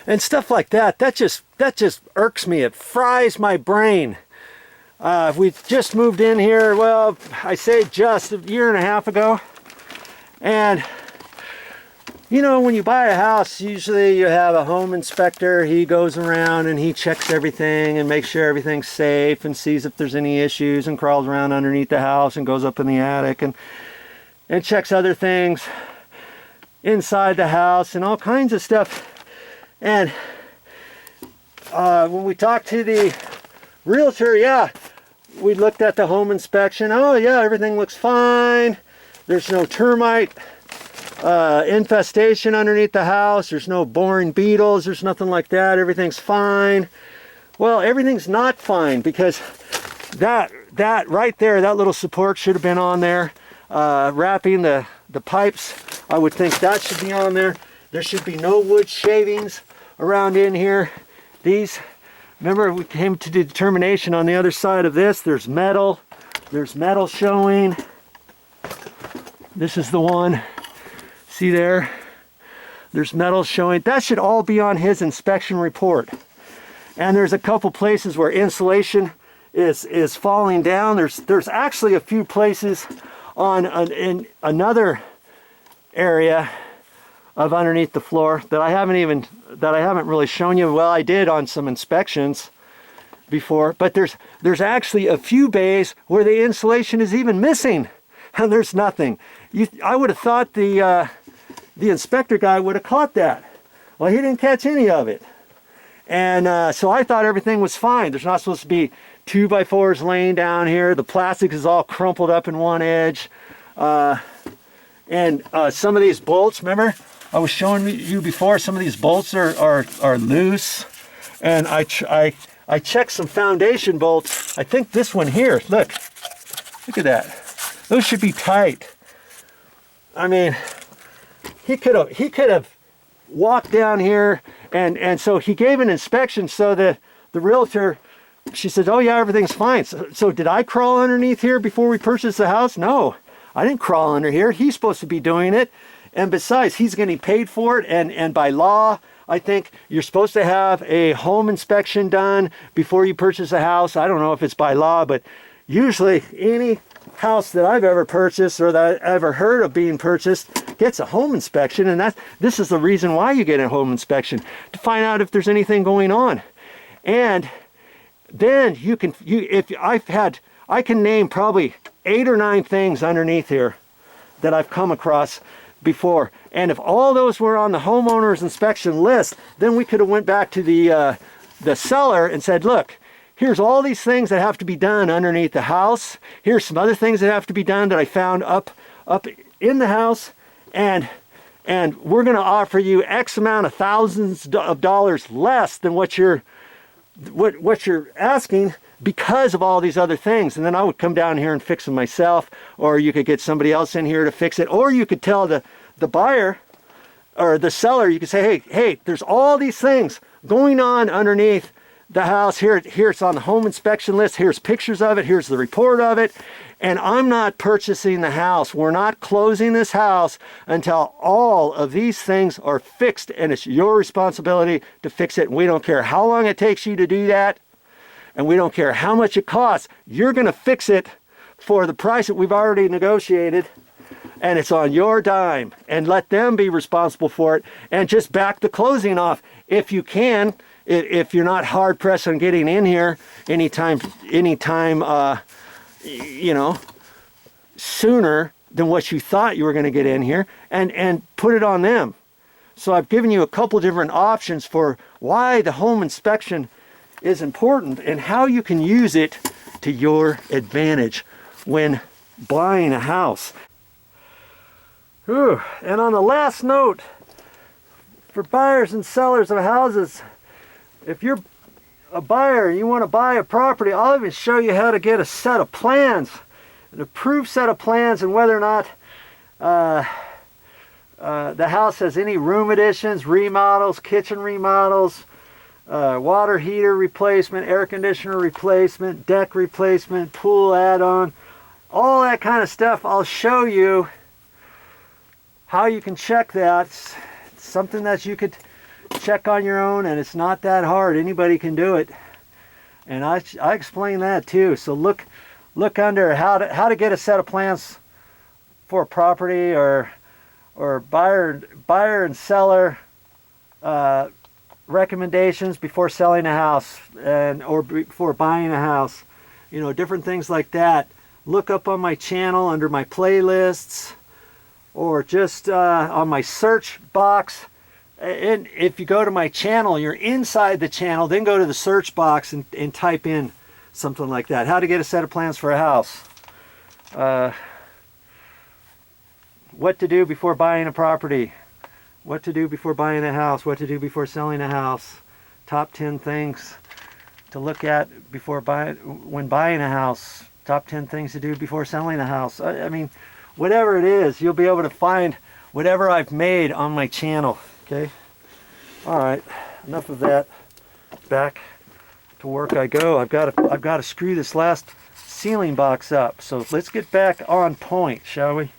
and stuff like that. That just irks me. It fries my brain. We just moved in here, well, I say just a year and a half ago. And you know, when you buy a house, usually you have a home inspector. He goes around and he checks everything and makes sure everything's safe and sees if there's any issues, and crawls around underneath the house and goes up in the attic and checks other things inside the house and all kinds of stuff. And when we talked to the realtor, yeah, we looked at the home inspection. Oh yeah, everything looks fine. There's no termite infestation underneath the house. There's no boring beetles. There's nothing like that. Everything's fine. Well, everything's not fine, because that right there, that little support should have been on there. Wrapping the pipes, I would think that should be on there. There should be no wood shavings around in here. These, remember, we came to the determination on the other side of this, there's metal showing. This is the one. See there? There's metal showing. That should all be on his inspection report. And there's a couple places where insulation is falling down. There's actually a few places in another area of underneath the floor that I haven't really shown you. Well, I did on some inspections before, but there's actually a few bays where the insulation is even missing, and there's nothing. I would have thought the inspector guy would have caught that. Well, he didn't catch any of it. And so I thought everything was fine. There's not supposed to be 2x4s laying down here. The plastic is all crumpled up in one edge. And some of these bolts, remember I was showing you before, some of these bolts are loose. And I checked some foundation bolts. I think this one here, look at that. Those should be tight. I mean, he could have walked down here, and so he gave an inspection, so the realtor, she said, oh yeah, everything's fine. So did I crawl underneath here before we purchased the house? No, I didn't crawl under here. He's supposed to be doing it. And besides, he's getting paid for it. And by law, I think you're supposed to have a home inspection done before you purchase a house. I don't know if it's by law, but usually any house that I've ever purchased or that I've ever heard of being purchased gets a home inspection. And this is the reason why you get a home inspection, to find out if there's anything going on. And then I can name probably 8 or 9 things underneath here that I've come across before. And if all those were on the homeowner's inspection list, then we could have went back to the seller and said, look, here's all these things that have to be done underneath the house. Here's some other things that have to be done that I found up in the house. And we're going to offer you X amount of thousands of dollars less than what you're asking, because of all these other things. And then I would come down here and fix them myself, or you could get somebody else in here to fix it, or you could tell the buyer or the seller, you could say, hey, there's all these things going on underneath the house. Here it's on the home inspection list. Here's pictures of it. Here's the report of it. And I'm not purchasing the house. We're not closing this house until all of these things are fixed, and it's your responsibility to fix it. And we don't care how long it takes you to do that, and we don't care how much it costs. You're going to fix it for the price that we've already negotiated, and it's on your dime. And let them be responsible for it, and just back the closing off if you can. If you're not hard pressed on getting in here anytime, sooner than what you thought you were going to get in here, and put it on them. So I've given you a couple different options for why the home inspection is important and how you can use it to your advantage when buying a house. Whew. And on the last note, for buyers and sellers of houses, if you're a buyer and you want to buy a property, I'll even show you how to get a set of plans, an approved set of plans, and whether or not the house has any room additions, remodels, kitchen remodels, water heater replacement, air conditioner replacement, deck replacement, pool add-on, all that kind of stuff. I'll show you how you can check that. It's something that you could check on your own, and it's not that hard. Anybody can do it. And I explain that too. So look under how to get a set of plans for a property, or buyer and seller recommendations before selling a house, or before buying a house. You know, different things like that. Look up on my channel under my playlists, or just on my search box. And if you go to my channel, you're inside the channel, then go to the search box and type in something like that. How to get a set of plans for a house. What to do before buying a property. What to do before buying a house. What to do before selling a house. Top 10 things to look at when buying a house. Top 10 things to do before selling a house. I mean, whatever it is, you'll be able to find whatever I've made on my channel. Okay. All right. Enough of that. Back to work I go. I've got to screw this last ceiling box up. So let's get back on point, shall we?